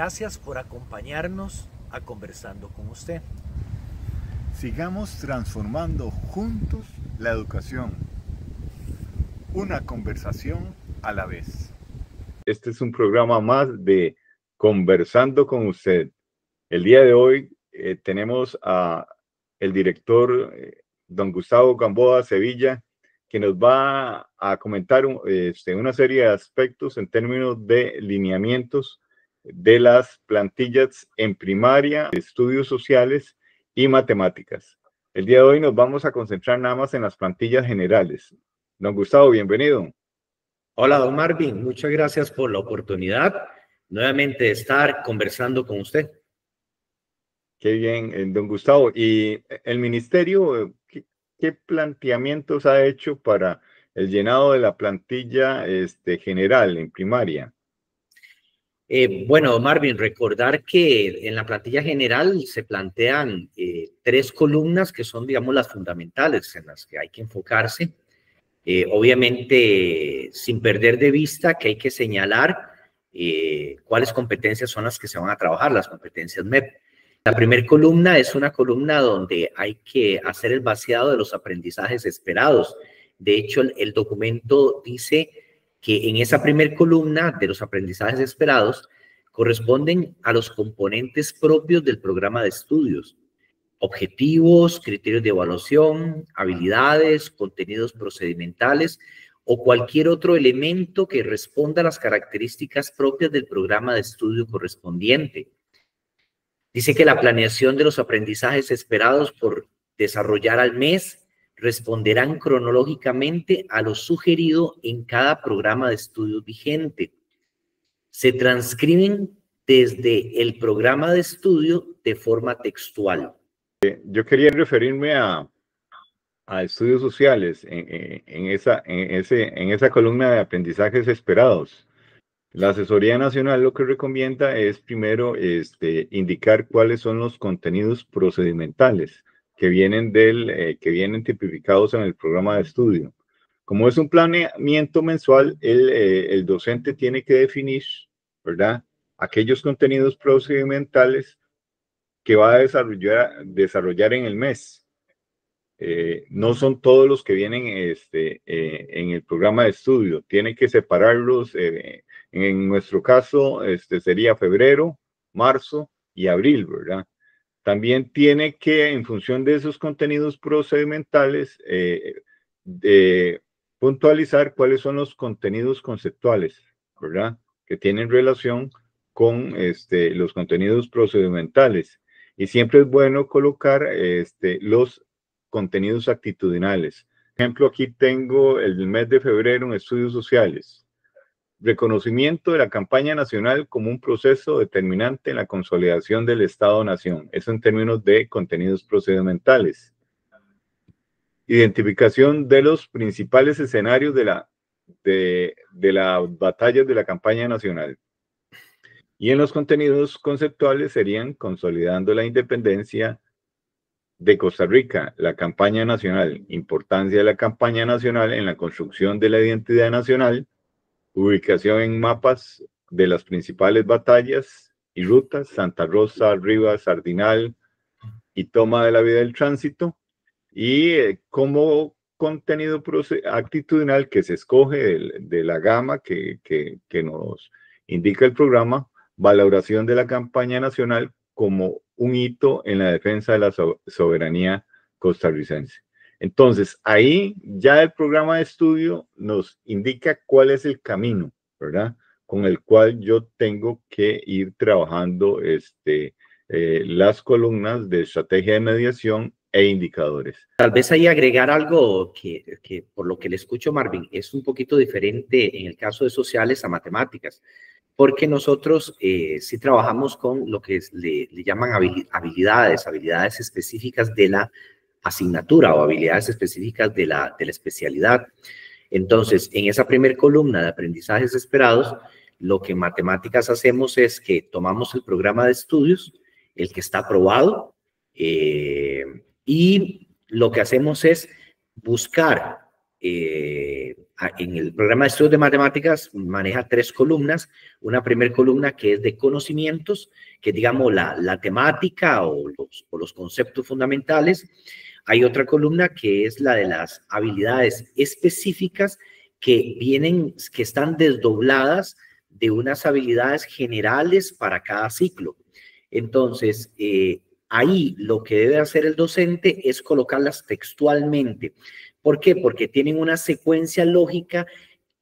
Gracias por acompañarnos a Conversando con usted. Sigamos transformando juntos la educación. Una conversación a la vez. Este es un programa más de Conversando con usted. El día de hoy tenemos a el director don Gustavo Gamboa Sevilla, que nos va a comentar una serie de aspectos en términos de lineamientos de las plantillas en primaria, estudios sociales y matemáticas. El día de hoy nos vamos a concentrar nada más en las plantillas generales. Don Gustavo, bienvenido. Hola, don Marvin, muchas gracias por la oportunidad nuevamente de estar conversando con usted. Qué bien, don Gustavo. ¿Y el ministerio qué planteamientos ha hecho para el llenado de la plantilla general en primaria? Bueno, Marvin, recordar que en la plantilla general se plantean 3 columnas que son, digamos, las fundamentales en las que hay que enfocarse. Obviamente, sin perder de vista que hay que señalar cuáles competencias son las que se van a trabajar, las competencias MEP. La primera columna es una columna donde hay que hacer el vaciado de los aprendizajes esperados. De hecho, el documento dice que en esa primera columna de los aprendizajes esperados corresponden a los componentes propios del programa de estudios: objetivos, criterios de evaluación, habilidades, contenidos procedimentales o cualquier otro elemento que responda a las características propias del programa de estudio correspondiente. Dice que la planeación de los aprendizajes esperados por desarrollar al mes responderán cronológicamente a lo sugerido en cada programa de estudios vigente. Se transcriben desde el programa de estudio de forma textual. Yo quería referirme a estudios sociales en esa columna de aprendizajes esperados. La Asesoría Nacional lo que recomienda es primero indicar cuáles son los contenidos procedimentales que vienen tipificados en el programa de estudio. Como es un planeamiento mensual, el docente tiene que definir, ¿verdad?, aquellos contenidos procedimentales que va a desarrollar en el mes. No son todos los que vienen en el programa de estudio. Tiene que separarlos. En nuestro caso, sería febrero, marzo y abril, ¿verdad? También tiene que, en función de esos contenidos procedimentales, puntualizar cuáles son los contenidos conceptuales, ¿verdad?, que tienen relación con los contenidos procedimentales. Y siempre es bueno colocar los contenidos actitudinales. Por ejemplo, aquí tengo el mes de febrero en estudios sociales. Reconocimiento de la campaña nacional como un proceso determinante en la consolidación del Estado-Nación. Eso en términos de contenidos procedimentales. Identificación de los principales escenarios de las batallas de la campaña nacional. Y en los contenidos conceptuales serían consolidando la independencia de Costa Rica, la campaña nacional, importancia de la campaña nacional en la construcción de la identidad nacional, ubicación en mapas de las principales batallas y rutas, Santa Rosa, Rivas, Sardinal y toma de la vía del tránsito, y como contenido actitudinal que se escoge de la gama que nos indica el programa, valoración de la campaña nacional como un hito en la defensa de la soberanía costarricense. Entonces, ahí ya el programa de estudio nos indica cuál es el camino, ¿verdad?, con el cual yo tengo que ir trabajando las columnas de estrategia de mediación e indicadores. Tal vez ahí agregar algo que por lo que le escucho, Marvin, es un poquito diferente en el caso de sociales a matemáticas, porque nosotros sí trabajamos con lo que le llaman habilidades específicas de la asignatura o habilidades específicas de la especialidad. Entonces, en esa primera columna de aprendizajes esperados, lo que en matemáticas hacemos es que tomamos el programa de estudios, el que está aprobado, y lo que hacemos es buscar en el programa de estudios de matemáticas maneja 3 columnas. Una primera columna que es de conocimientos, que digamos la temática o los conceptos fundamentales. Hay otra columna que es la de las habilidades específicas que están desdobladas de unas habilidades generales para cada ciclo. Entonces, ahí lo que debe hacer el docente es colocarlas textualmente. ¿Por qué? Porque tienen una secuencia lógica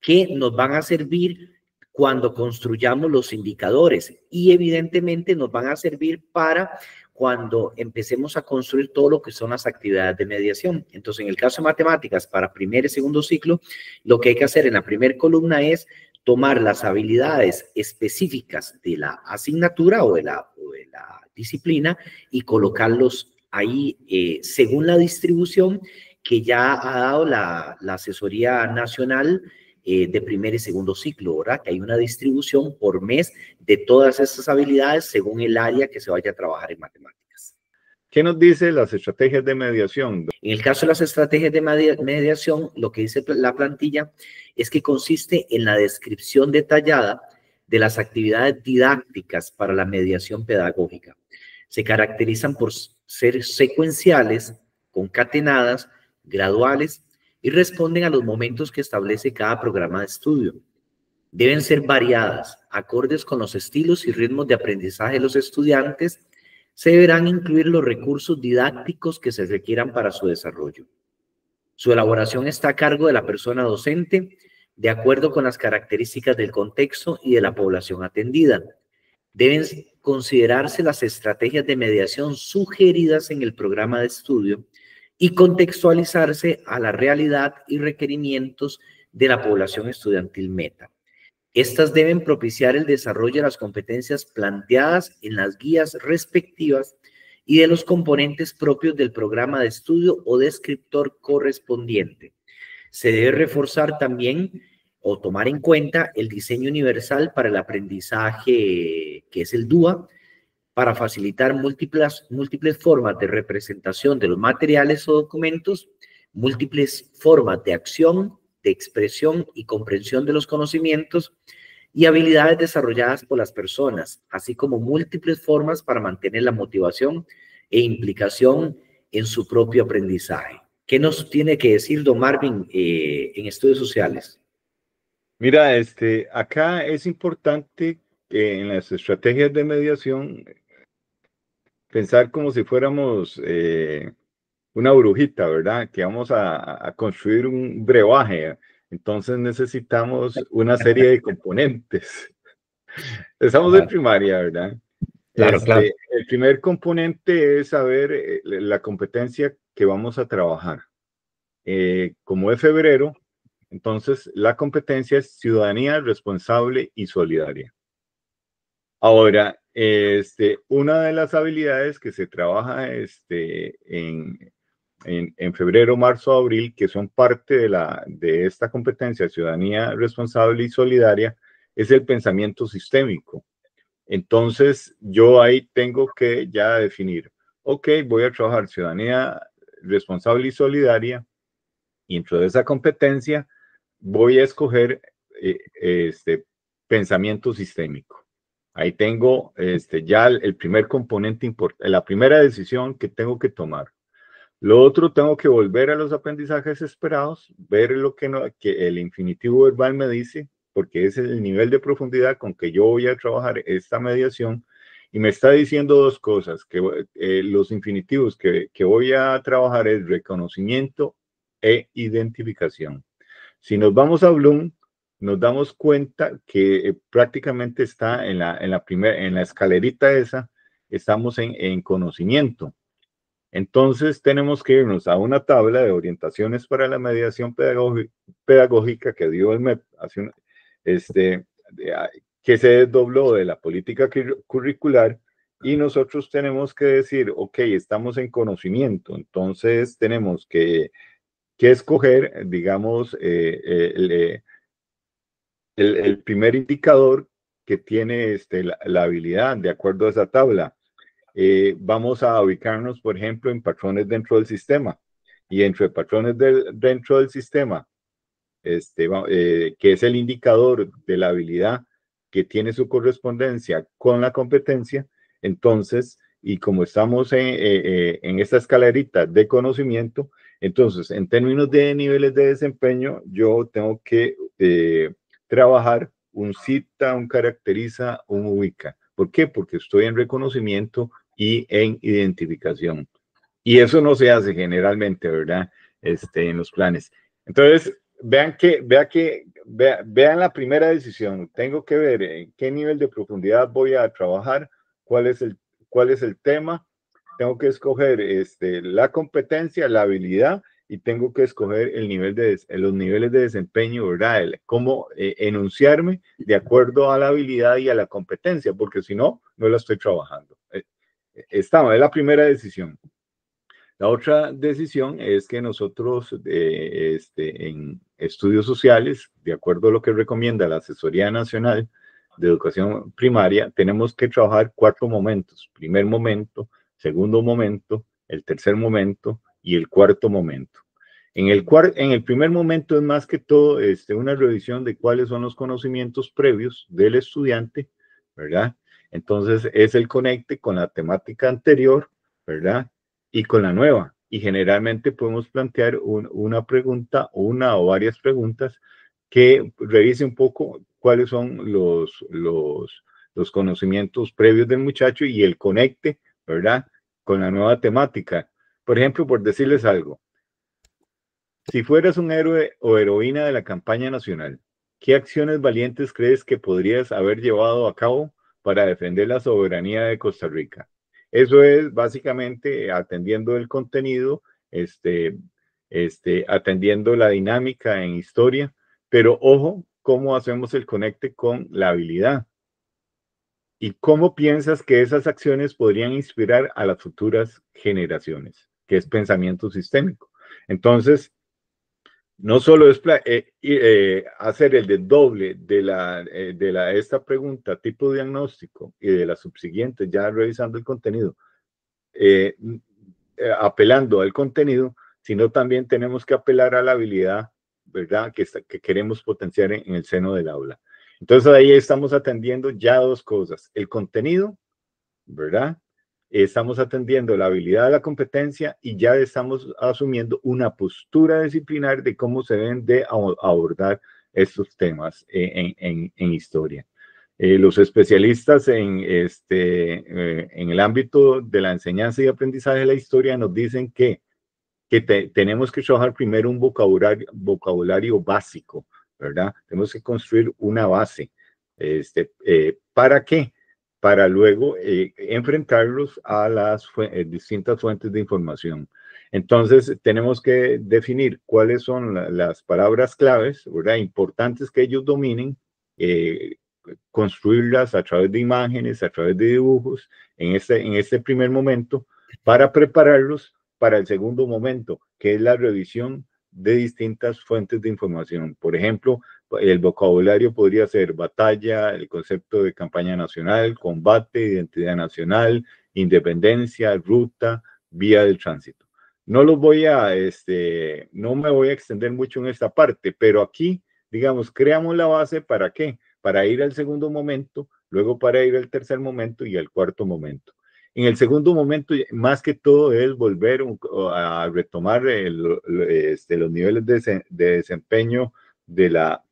que nos van a servir cuando construyamos los indicadores y evidentemente nos van a servir para cuando empecemos a construir todo lo que son las actividades de mediación. Entonces, en el caso de matemáticas, para primer y segundo ciclo, lo que hay que hacer en la primera columna es tomar las habilidades específicas de la asignatura o de la disciplina y colocarlos ahí según la distribución que ya ha dado la Asesoría Nacional de primer y segundo ciclo, ¿verdad? Que hay una distribución por mes de todas estas habilidades según el área que se vaya a trabajar en matemáticas. ¿Qué nos dice las estrategias de mediación? En el caso de las estrategias de mediación, lo que dice la plantilla es que consiste en la descripción detallada de las actividades didácticas para la mediación pedagógica. Se caracterizan por ser secuenciales, concatenadas, graduales y responden a los momentos que establece cada programa de estudio. Deben ser variadas, acordes con los estilos y ritmos de aprendizaje de los estudiantes. Se deberán incluir los recursos didácticos que se requieran para su desarrollo. Su elaboración está a cargo de la persona docente, de acuerdo con las características del contexto y de la población atendida. Deben considerarse las estrategias de mediación sugeridas en el programa de estudio y contextualizarse a la realidad y requerimientos de la población estudiantil meta. Estas deben propiciar el desarrollo de las competencias planteadas en las guías respectivas y de los componentes propios del programa de estudio o descriptor correspondiente. Se debe reforzar también o tomar en cuenta el diseño universal para el aprendizaje, que es el DUA, para facilitar múltiples formas de representación de los materiales o documentos, múltiples formas de acción, de expresión y comprensión de los conocimientos y habilidades desarrolladas por las personas, así como múltiples formas para mantener la motivación e implicación en su propio aprendizaje. ¿Qué nos tiene que decir don Marvin en estudios sociales? Mira, acá es importante que en las estrategias de mediación pensar como si fuéramos una brujita, ¿verdad? Que vamos a construir un brebaje. Entonces necesitamos una serie de componentes. Estamos en primaria, ¿verdad? Claro, claro. El primer componente es saber la competencia que vamos a trabajar. Como es febrero, entonces la competencia es ciudadanía responsable y solidaria. Ahora, una de las habilidades que se trabaja en febrero, marzo, abril, que son parte de esta competencia ciudadanía responsable y solidaria, es el pensamiento sistémico. Entonces, yo ahí tengo que ya definir, ok, voy a trabajar ciudadanía responsable y solidaria, y dentro de esa competencia voy a escoger pensamiento sistémico. Ahí tengo ya el primer componente importante, la primera decisión que tengo que tomar. Lo otro, tengo que volver a los aprendizajes esperados, ver lo que el infinitivo verbal me dice, porque ese es el nivel de profundidad con que yo voy a trabajar esta mediación. Y me está diciendo dos cosas, que los infinitivos que voy a trabajar es reconocimiento e identificación. Si nos vamos a Bloom, nos damos cuenta que prácticamente está en la escalerita esa, estamos en conocimiento. Entonces tenemos que irnos a una tabla de orientaciones para la mediación pedagógica que dio el MEP, que se desdobló de la política curricular, y nosotros tenemos que decir, ok, estamos en conocimiento, entonces tenemos que escoger, digamos, el primer indicador que tiene la habilidad de acuerdo a esa tabla. Vamos a ubicarnos, por ejemplo, en patrones dentro del sistema. y entre patrones dentro del sistema, que es el indicador de la habilidad que tiene su correspondencia con la competencia, entonces, y como estamos en esta escalerita de conocimiento, entonces, en términos de niveles de desempeño, yo tengo que trabajar un cita, un caracteriza, un ubica. ¿Por qué? Porque estoy en reconocimiento y en identificación. Y eso no se hace generalmente, ¿verdad? En los planes. Entonces, vean la primera decisión. Tengo que ver en qué nivel de profundidad voy a trabajar, cuál es el tema. Tengo que escoger la competencia, la habilidad, y tengo que escoger los niveles de desempeño, ¿verdad? Cómo enunciarme de acuerdo a la habilidad y a la competencia, porque si no, no la estoy trabajando. Es la primera decisión. La otra decisión es que nosotros en estudios sociales, de acuerdo a lo que recomienda la Asesoría Nacional de Educación Primaria, tenemos que trabajar 4 momentos. Primer momento, segundo momento, el tercer momento y el cuarto momento. En el primer momento es más que todo una revisión de cuáles son los conocimientos previos del estudiante, ¿verdad? Entonces es el conecte con la temática anterior, ¿verdad? Y con la nueva. Y generalmente podemos plantear una pregunta, una o varias preguntas que revise un poco cuáles son los conocimientos previos del muchacho y el conecte, ¿verdad? Con la nueva temática. Por ejemplo, por decirles algo, si fueras un héroe o heroína de la campaña nacional, ¿qué acciones valientes crees que podrías haber llevado a cabo para defender la soberanía de Costa Rica? Eso es básicamente atendiendo el contenido, atendiendo la dinámica en historia, pero ojo, ¿cómo hacemos el conecte con la habilidad? ¿Y cómo piensas que esas acciones podrían inspirar a las futuras generaciones? Que es pensamiento sistémico. Entonces, no solo es hacer el desdoble de esta pregunta tipo diagnóstico y de la subsiguiente, ya revisando el contenido, apelando al contenido, sino también tenemos que apelar a la habilidad, ¿verdad? Que queremos potenciar en el seno del aula. Entonces ahí estamos atendiendo ya 2 cosas, el contenido, ¿verdad? Estamos atendiendo la habilidad de la competencia y ya estamos asumiendo una postura disciplinar de cómo se deben de abordar estos temas en historia. Los especialistas en el ámbito de la enseñanza y aprendizaje de la historia nos dicen que tenemos que trabajar primero un vocabulario básico, ¿verdad? Tenemos que construir una base. ¿Para qué? Para luego enfrentarlos a las distintas fuentes de información. Entonces, tenemos que definir cuáles son las palabras claves, ¿verdad? Importantes que ellos dominen, construirlas a través de imágenes, a través de dibujos, en este primer momento, para prepararlos para el segundo momento, que es la revisión de distintas fuentes de información. Por ejemplo, el vocabulario podría ser batalla, el concepto de campaña nacional, combate, identidad nacional, independencia, ruta, vía del tránsito. No me voy a extender mucho en esta parte, pero aquí, digamos, creamos la base ¿para qué? Para ir al segundo momento, luego para ir al tercer momento y al cuarto momento. En el segundo momento, más que todo, es volver a retomar los niveles de desempeño de la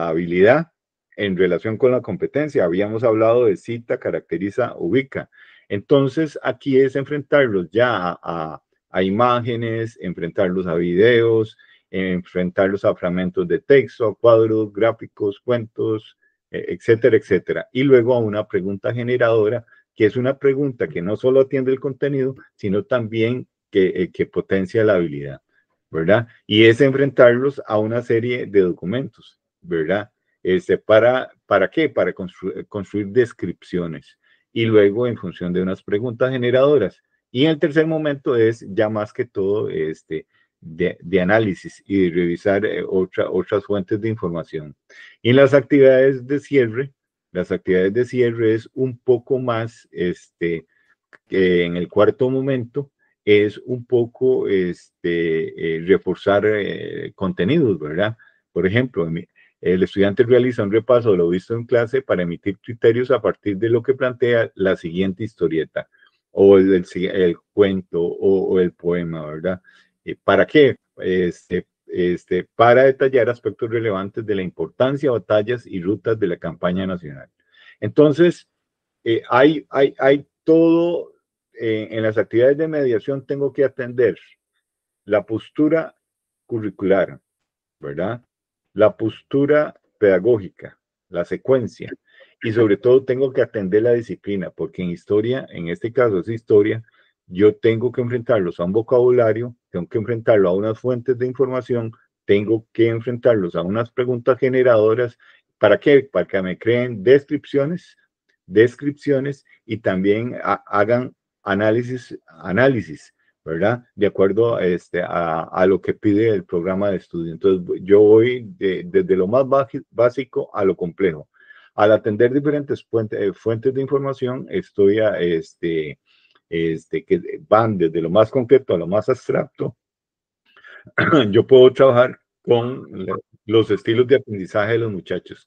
habilidad en relación con la competencia. Habíamos hablado de cita, caracteriza, ubica. Entonces, aquí es enfrentarlos ya a imágenes, enfrentarlos a videos, enfrentarlos a fragmentos de texto, a cuadros, gráficos, cuentos, etcétera, etcétera. Y luego a una pregunta generadora, que es una pregunta que no solo atiende el contenido, sino también que potencia la habilidad, ¿verdad? Y es enfrentarlos a una serie de documentos, ¿verdad? ¿Para qué? Para construir descripciones y luego en función de unas preguntas generadoras. Y en el tercer momento es ya más que todo de análisis y de revisar otras fuentes de información. Y en las actividades de cierre es un poco más en el cuarto momento, es un poco reforzar contenidos, ¿verdad? Por ejemplo, el estudiante realiza un repaso de lo visto en clase para emitir criterios a partir de lo que plantea la siguiente historieta, o el cuento, o el poema, ¿verdad? ¿Para qué? Para detallar aspectos relevantes de la importancia, batallas y rutas de la campaña nacional. Entonces, hay todo, en las actividades de mediación tengo que atender la postura curricular, ¿verdad? La postura pedagógica, la secuencia, y sobre todo tengo que atender la disciplina, porque en historia, en este caso es historia, yo tengo que enfrentarlos a un vocabulario, tengo que enfrentarlo a unas fuentes de información, tengo que enfrentarlos a unas preguntas generadoras. ¿Para qué? Para que me creen descripciones y también hagan análisis, ¿verdad? De acuerdo a lo que pide el programa de estudio. Entonces, yo voy desde lo más básico a lo complejo. Al atender diferentes fuentes de información, estoy que van desde lo más concreto a lo más abstracto. Yo puedo trabajar con los estilos de aprendizaje de los muchachos,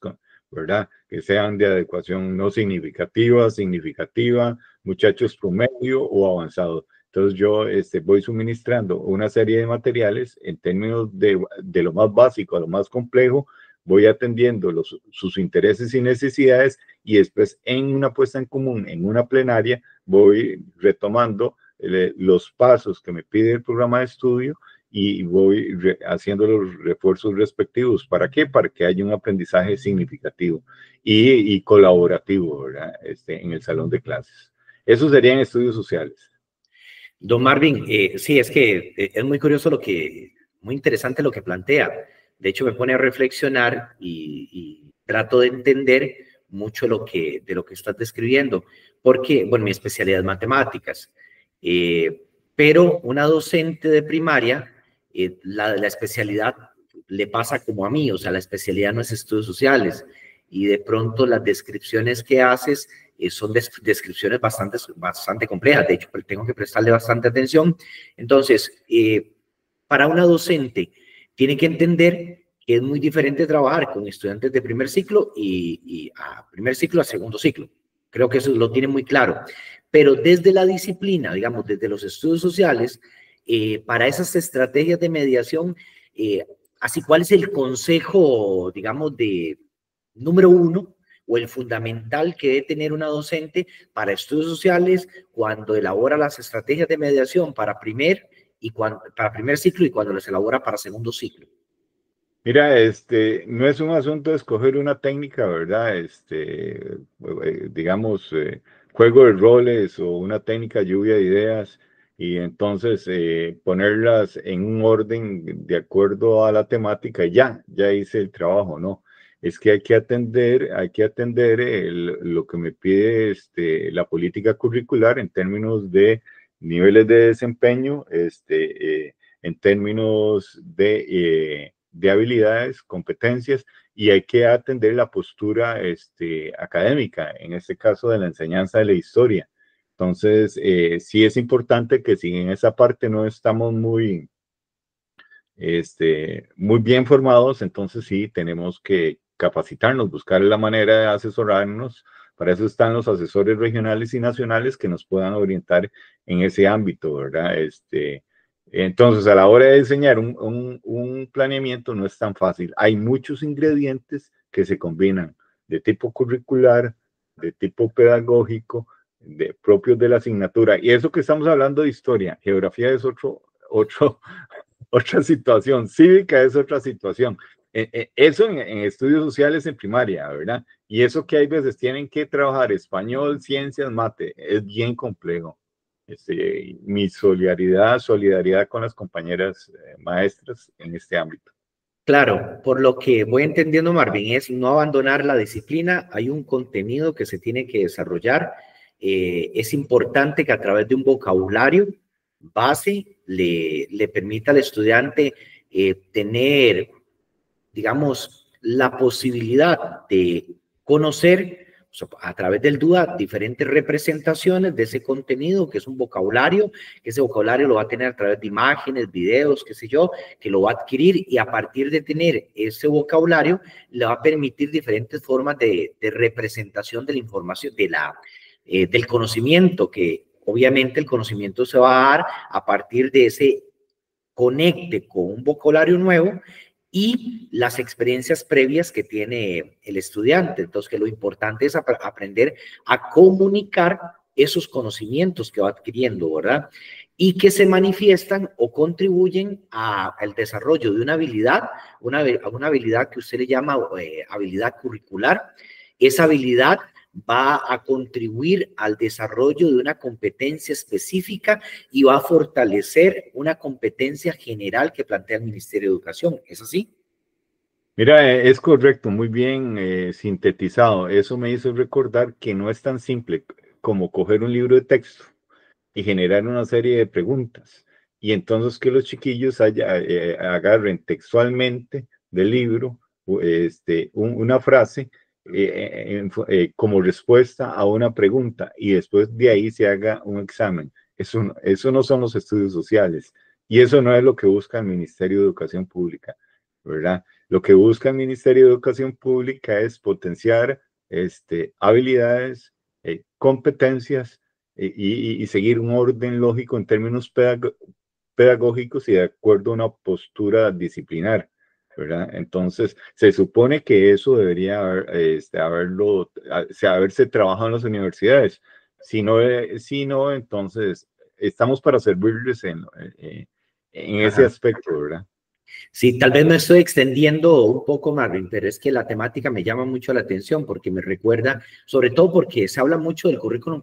¿verdad? Que sean de adecuación no significativa, muchachos promedio o avanzado. Entonces yo voy suministrando una serie de materiales en términos de lo más básico a lo más complejo, voy atendiendo sus intereses y necesidades, y después en una puesta en común, en una plenaria, voy retomando los pasos que me pide el programa de estudio y voy haciendo los refuerzos respectivos. ¿Para qué? Para que haya un aprendizaje significativo y colaborativo, ¿verdad? En el salón de clases. Eso serían estudios sociales. Don Marvin, sí, es que es muy curioso muy interesante lo que plantea. De hecho, me pone a reflexionar y trato de entender mucho de lo que estás describiendo, porque, bueno, mi especialidad es matemáticas, pero una docente de primaria, la especialidad le pasa como a mí, o sea, la especialidad no es estudios sociales, y de pronto las descripciones que haces son descripciones bastante complejas. De hecho, tengo que prestarle bastante atención. Entonces, para una docente, tiene que entender que es muy diferente trabajar con estudiantes de primer ciclo y a primer ciclo a segundo ciclo. Creo que eso lo tiene muy claro. Pero desde la disciplina, digamos, desde los estudios sociales, para esas estrategias de mediación, así, ¿cuál es el consejo, digamos, número uno, o el fundamental que debe tener una docente para estudios sociales cuando elabora las estrategias de mediación para primer ciclo y cuando las elabora para segundo ciclo? Mira, no es un asunto de escoger una técnica, ¿verdad? Digamos, juego de roles o una técnica lluvia de ideas, y entonces ponerlas en un orden de acuerdo a la temática y ya hice el trabajo, ¿no? Es que hay que atender lo que me pide la política curricular en términos de niveles de desempeño, en términos de habilidades, competencias, y hay que atender la postura académica, en este caso de la enseñanza de la historia. Entonces, sí es importante que si en esa parte no estamos muy bien formados, entonces sí tenemos que capacitarnos, buscar la manera de asesorarnos. Para eso están los asesores regionales y nacionales que nos puedan orientar en ese ámbito, ¿verdad? Entonces, a la hora de diseñar un planeamiento no es tan fácil. Hay muchos ingredientes que se combinan, de tipo curricular, de tipo pedagógico, propios de la asignatura. Y eso que estamos hablando de historia, geografía es otra situación, cívica es otra situación. Eso en estudios sociales en primaria, ¿verdad? Y eso que hay veces tienen que trabajar español, ciencias, mate, es bien complejo. Mi solidaridad con las compañeras maestras en este ámbito. Claro, por lo que voy entendiendo, Marvin, es no abandonar la disciplina. Hay un contenido que se tiene que desarrollar. Es importante que a través de un vocabulario base le permita al estudiante tener, digamos, la posibilidad de conocer o sea, a través del DUA, diferentes representaciones de ese contenido, que es un vocabulario, que ese vocabulario lo va a tener a través de imágenes, videos, qué sé yo, que lo va a adquirir, y a partir de tener ese vocabulario, le va a permitir diferentes formas de representación de la información, del conocimiento, que obviamente el conocimiento se va a dar a partir de ese conecte con un vocabulario nuevo y las experiencias previas que tiene el estudiante. Entonces, que lo importante es aprender a comunicar esos conocimientos que va adquiriendo, ¿verdad? Y que se manifiestan o contribuyen al desarrollo de una habilidad, una habilidad que usted le llama habilidad curricular. Esa habilidad va a contribuir al desarrollo de una competencia específica y va a fortalecer una competencia general que plantea el Ministerio de Educación. ¿Es así? Mira, es correcto, muy bien sintetizado. Eso me hizo recordar que no es tan simple como coger un libro de texto y generar una serie de preguntas. Y entonces que los chiquillos agarren textualmente del libro una frase como respuesta a una pregunta y después de ahí se haga un examen. Eso no son los estudios sociales y eso no es lo que busca el Ministerio de Educación Pública, ¿verdad? Lo que busca el Ministerio de Educación Pública es potenciar habilidades, competencias y seguir un orden lógico en términos pedagógicos y de acuerdo a una postura disciplinar, ¿verdad? Entonces, se supone que eso debería haberse trabajado en las universidades. Si no, entonces estamos para servirles en ese aspecto, ¿verdad? Sí, tal vez me estoy extendiendo un poco, Marvin, pero es que la temática me llama mucho la atención porque me recuerda, sobre todo porque se habla mucho del currículum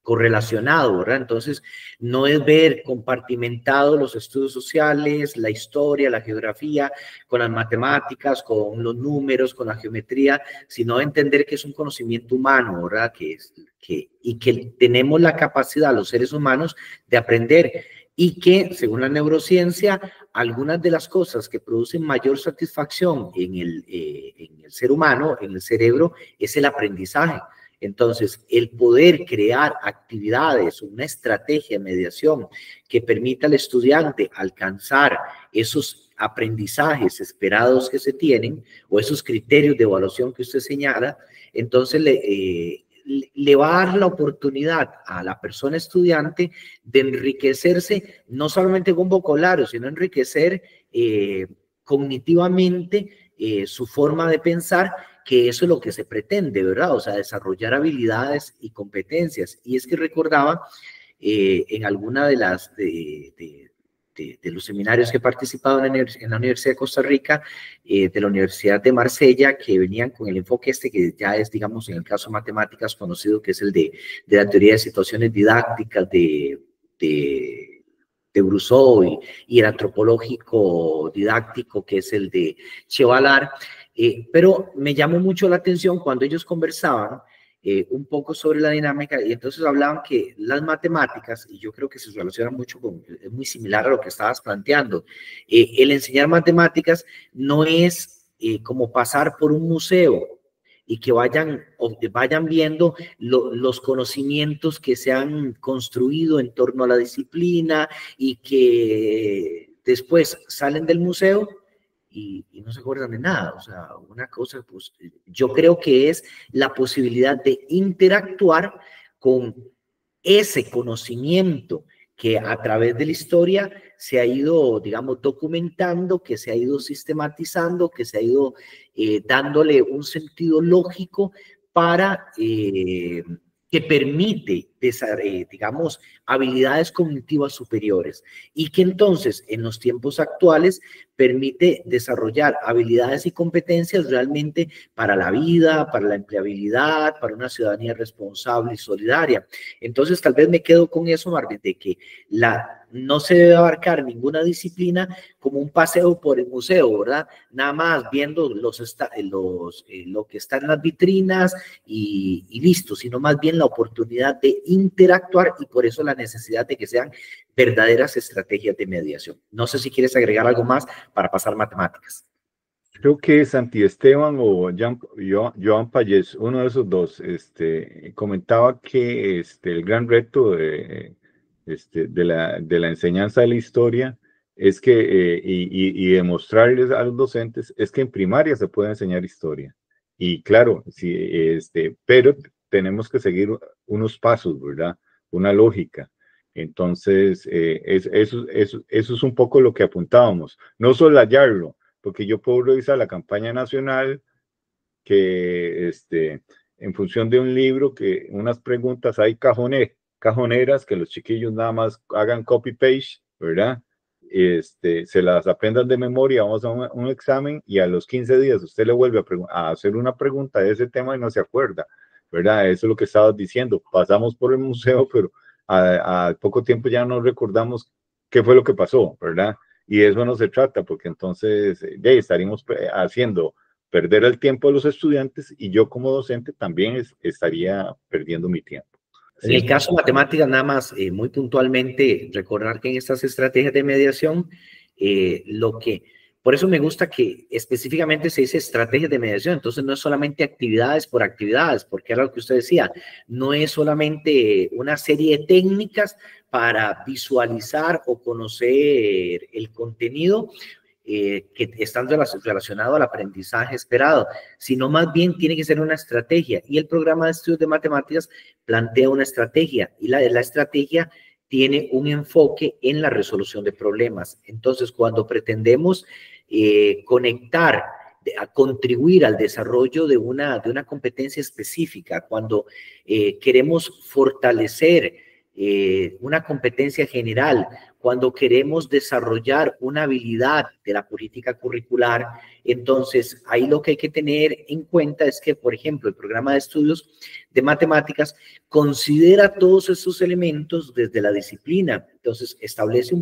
correlacionado, ¿verdad? Entonces, no es ver compartimentado los estudios sociales, la historia, la geografía, con las matemáticas, con los números, con la geometría, sino entender que es un conocimiento humano, ¿verdad? Y que tenemos la capacidad, los seres humanos, de aprender. Y que, según la neurociencia, algunas de las cosas que producen mayor satisfacción en el ser humano, en el cerebro, es el aprendizaje. Entonces, el poder crear actividades, una estrategia de mediación que permita al estudiante alcanzar esos aprendizajes esperados que se tienen, o esos criterios de evaluación que usted señala, entonces le va a dar la oportunidad a la persona estudiante de enriquecerse, no solamente con vocabulario, sino enriquecer cognitivamente su forma de pensar, que eso es lo que se pretende, ¿verdad? O sea, desarrollar habilidades y competencias. Y es que recordaba en alguna de los seminarios que he participado en la Universidad de Costa Rica, de la Universidad de Marsella, que venían con el enfoque que ya es, digamos, en el caso de matemáticas conocido, que es el de la teoría de situaciones didácticas de Brousseau, y el antropológico didáctico, que es el de Chevalar. Pero me llamó mucho la atención cuando ellos conversaban un poco sobre la dinámica, y entonces hablaban que las matemáticas, y yo creo que se relaciona mucho es muy similar a lo que estabas planteando, el enseñar matemáticas no es como pasar por un museo y que vayan viendo los conocimientos que se han construido en torno a la disciplina y que después salen del museo y no se acuerdan de nada. O sea, una cosa, pues yo creo que es la posibilidad de interactuar con ese conocimiento que a través de la historia se ha ido, digamos, documentando, que se ha ido sistematizando, que se ha ido dándole un sentido lógico para que permite, digamos, habilidades cognitivas superiores, y que entonces en los tiempos actuales permite desarrollar habilidades y competencias realmente para la vida, para la empleabilidad, para una ciudadanía responsable y solidaria. Entonces tal vez me quedo con eso, Marvin, de que no se debe abarcar ninguna disciplina como un paseo por el museo, ¿verdad? Nada más viendo lo que está en las vitrinas y listo, sino más bien la oportunidad de interactuar, y por eso la necesidad de que sean verdaderas estrategias de mediación. No sé si quieres agregar algo más para pasar matemáticas. Creo que Santi Esteban o Joan Payés, uno de esos dos, comentaba que el gran reto de la enseñanza de la historia es que, y demostrarles a los docentes, es que en primaria se puede enseñar historia. Y claro, sí, pero tenemos que seguir unos pasos, ¿verdad? Una lógica. Entonces, eso es un poco lo que apuntábamos. No soslayarlo, porque yo puedo revisar la campaña nacional que en función de un libro, que unas preguntas hay cajoneras que los chiquillos nada más hagan copy-paste, ¿verdad? Se las aprendan de memoria, vamos a un examen y a los 15 días usted le vuelve a hacer una pregunta de ese tema y no se acuerda, ¿verdad? Eso es lo que estabas diciendo. Pasamos por el museo, pero a poco tiempo ya no recordamos qué fue lo que pasó, ¿verdad? Y de eso no se trata, porque entonces ya estaríamos haciendo perder el tiempo de los estudiantes y yo como docente también estaría perdiendo mi tiempo. En el caso de matemáticas, nada más, muy puntualmente, recordar que en estas estrategias de mediación, por eso me gusta que específicamente se dice estrategias de mediación, entonces no es solamente actividades por actividades, porque era lo que usted decía, no es solamente una serie de técnicas para visualizar o conocer el contenido, que están relacionados al aprendizaje esperado, sino más bien tiene que ser una estrategia. Y el programa de estudios de matemáticas plantea una estrategia y la estrategia tiene un enfoque en la resolución de problemas. Entonces, cuando pretendemos conectar, a contribuir al desarrollo de una competencia específica, cuando queremos fortalecer una competencia general, cuando queremos desarrollar una habilidad de la política curricular, entonces ahí lo que hay que tener en cuenta es que, por ejemplo, el programa de estudios de matemáticas considera todos esos elementos desde la disciplina. Entonces establece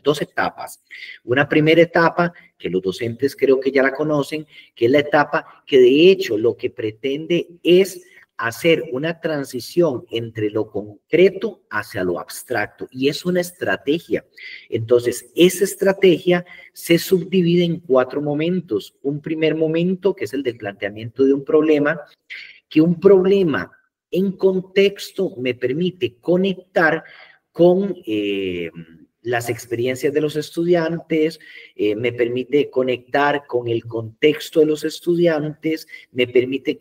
dos etapas. Una primera etapa, que los docentes creo que ya la conocen, que es la etapa que de hecho lo que pretende es hacer una transición entre lo concreto hacia lo abstracto, y es una estrategia. Entonces, esa estrategia se subdivide en 4 momentos. Un primer momento, que es el del planteamiento de un problema, que un problema en contexto me permite conectar con las experiencias de los estudiantes, me permite conectar con el contexto de los estudiantes, me permite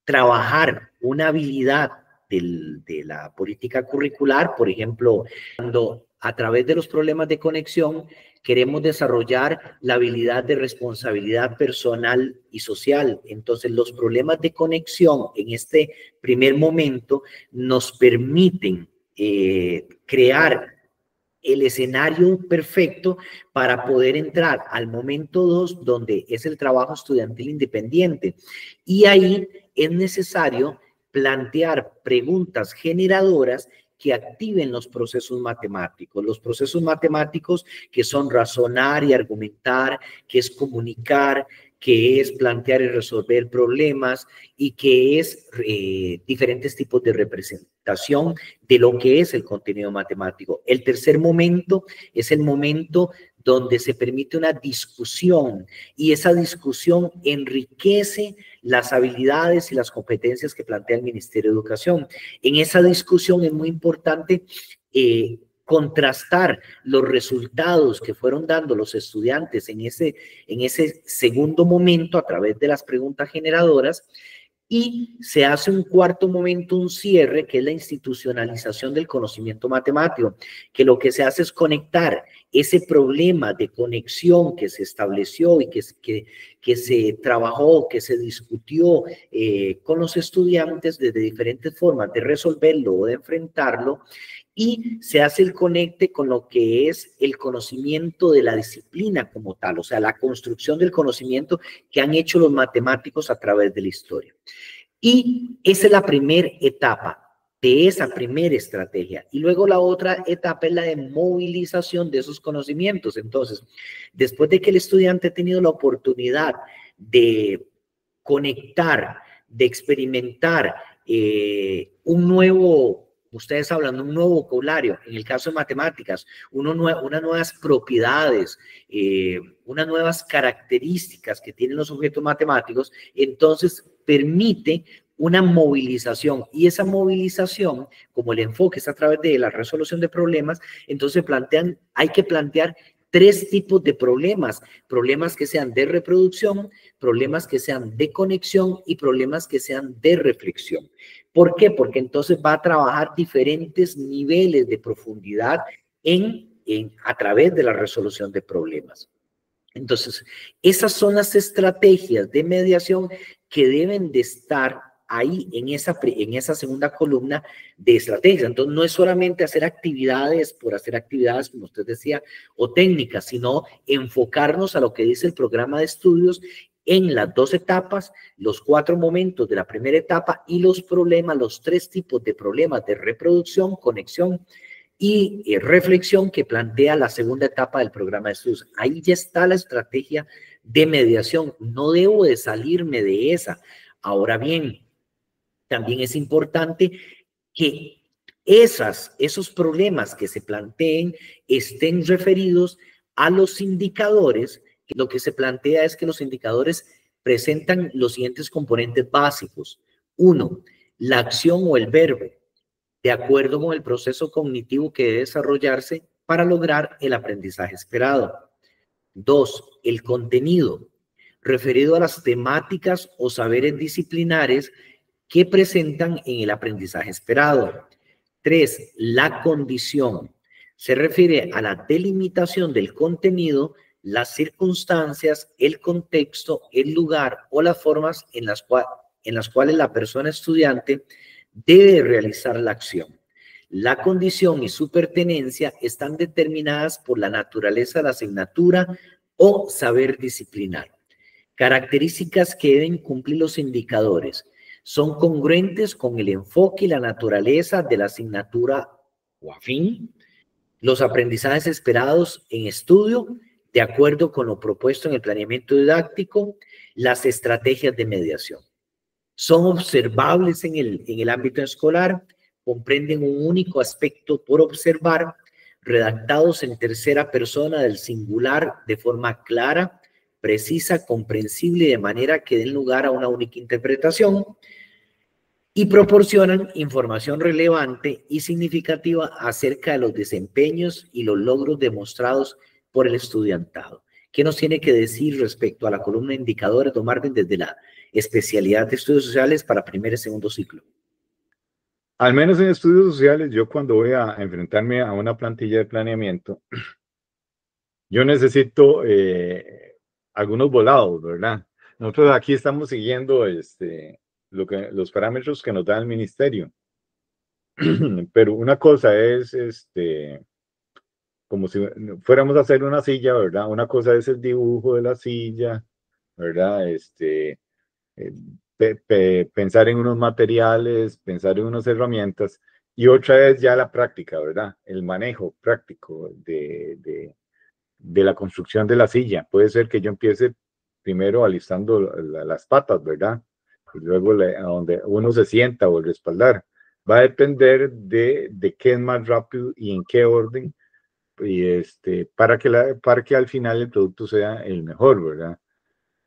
trabajar una habilidad de la política curricular, por ejemplo, cuando a través de los problemas de conexión queremos desarrollar la habilidad de responsabilidad personal y social. Entonces, los problemas de conexión en este primer momento nos permiten crear el escenario perfecto para poder entrar al momento 2, donde es el trabajo estudiantil independiente. Y ahí es necesario plantear preguntas generadoras que activen los procesos matemáticos. Los procesos matemáticos que son razonar y argumentar, que es comunicar, que es plantear y resolver problemas, y que es diferentes tipos de representación de lo que es el contenido matemático. El tercer momento es el momento donde se permite una discusión, y esa discusión enriquece las habilidades y las competencias que plantea el Ministerio de Educación. En esa discusión es muy importante contrastar los resultados que fueron dando los estudiantes en ese segundo momento a través de las preguntas generadoras, y se hace un cuarto momento, un cierre, que es la institucionalización del conocimiento matemático, que lo que se hace es conectar ese problema de conexión que se estableció y que se trabajó, que se discutió con los estudiantes desde diferentes formas de resolverlo o de enfrentarlo, y se hace el conecte con lo que es el conocimiento de la disciplina como tal, o sea, la construcción del conocimiento que han hecho los matemáticos a través de la historia. Y esa es la primera etapa de esa primera estrategia. Y luego la otra etapa es la de movilización de esos conocimientos. Entonces, después de que el estudiante ha tenido la oportunidad de conectar, de experimentar un nuevo ustedes hablan de un nuevo vocabulario, en el caso de matemáticas, unas nuevas propiedades, unas nuevas características que tienen los objetos matemáticos, entonces permite una movilización, y esa movilización, como el enfoque es a través de la resolución de problemas, entonces hay que plantear 3 tipos de problemas: problemas que sean de reproducción, problemas que sean de conexión y problemas que sean de reflexión. ¿Por qué? Porque entonces va a trabajar diferentes niveles de profundidad a través de la resolución de problemas. Entonces, esas son las estrategias de mediación que deben de estar ahí en esa segunda columna de estrategia. Entonces, no es solamente hacer actividades por hacer actividades, como usted decía, o técnicas, sino enfocarnos a lo que dice el programa de estudios en las 2 etapas, los 4 momentos de la primera etapa y los problemas, los 3 tipos de problemas de reproducción, conexión y reflexión que plantea la segunda etapa del programa de estudios. Ahí ya está la estrategia de mediación. No debo de salirme de esa. Ahora bien, también es importante que esos problemas que se planteen estén referidos a los indicadores. Lo que se plantea es que los indicadores presentan los siguientes componentes básicos. 1, la acción o el verbo, de acuerdo con el proceso cognitivo que debe desarrollarse para lograr el aprendizaje esperado. 2, el contenido, referido a las temáticas o saberes disciplinares que presentan en el aprendizaje esperado. 3, la condición, se refiere a la delimitación del contenido, las circunstancias, el contexto, el lugar o las formas en las cuales la persona estudiante debe realizar la acción. La condición y su pertenencia están determinadas por la naturaleza de la asignatura o saber disciplinar. Características que deben cumplir los indicadores: son congruentes con el enfoque y la naturaleza de la asignatura o afín, los aprendizajes esperados en estudio, de acuerdo con lo propuesto en el planeamiento didáctico, las estrategias de mediación. Son observables en el ámbito escolar, comprenden un único aspecto por observar, redactados en tercera persona del singular de forma clara, precisa, comprensible y de manera que den lugar a una única interpretación, y proporcionan información relevante y significativa acerca de los desempeños y los logros demostrados por el estudiantado. ¿Qué nos tiene que decir respecto a la columna de indicadores, don Marvin, desde la especialidad de estudios sociales para primer y segundo ciclo? Al menos en estudios sociales, yo cuando voy a enfrentarme a una plantilla de planeamiento, yo necesito algunos volados, ¿verdad? Nosotros aquí estamos siguiendo los parámetros que nos da el ministerio. Pero una cosa es como si fuéramos a hacer una silla, ¿verdad? Una cosa es el dibujo de la silla, ¿verdad? Pensar en unos materiales, pensar en unas herramientas, y otra es ya la práctica, ¿verdad? El manejo práctico de la construcción de la silla. Puede ser que yo empiece primero alistando las patas, ¿verdad? Y luego a donde uno se sienta o el respaldar. Va a depender de qué es más rápido y en qué orden, y para que al final el producto sea el mejor, ¿verdad?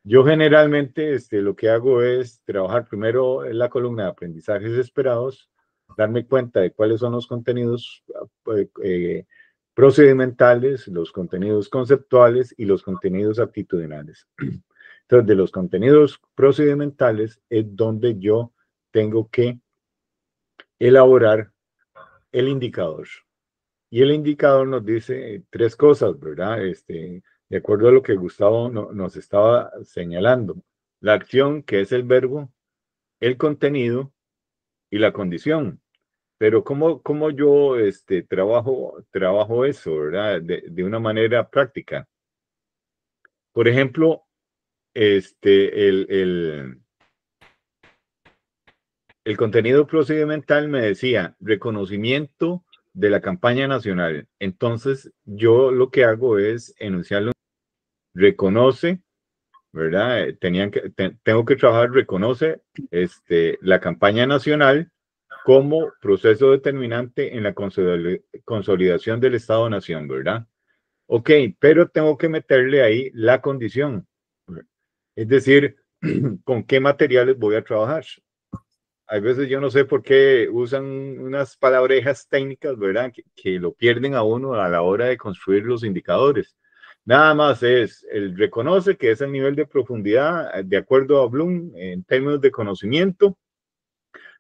Yo generalmente lo que hago es trabajar primero en la columna de aprendizajes esperados, darme cuenta de cuáles son los contenidos procedimentales, los contenidos conceptuales y los contenidos aptitudinales. Entonces, de los contenidos procedimentales es donde yo tengo que elaborar el indicador. Y el indicador nos dice 3 cosas, ¿verdad? De acuerdo a lo que Gustavo nos estaba señalando. La acción, que es el verbo, el contenido y la condición. Pero ¿cómo yo trabajo eso, ¿verdad? De una manera práctica. Por ejemplo, el contenido procedimental me decía reconocimiento de la campaña nacional. Entonces, yo lo que hago es enunciarlo. Reconoce, ¿verdad? Tengo que trabajar, reconoce la campaña nacional como proceso determinante en la consolidación del Estado-Nación, ¿verdad? Ok, pero tengo que meterle ahí la condición. Es decir, ¿con qué materiales voy a trabajar? Hay veces yo no sé por qué usan unas palabrejas técnicas, ¿verdad? Que lo pierden a uno a la hora de construir los indicadores. Nada más él reconoce que es el nivel de profundidad, de acuerdo a Bloom, en términos de conocimiento.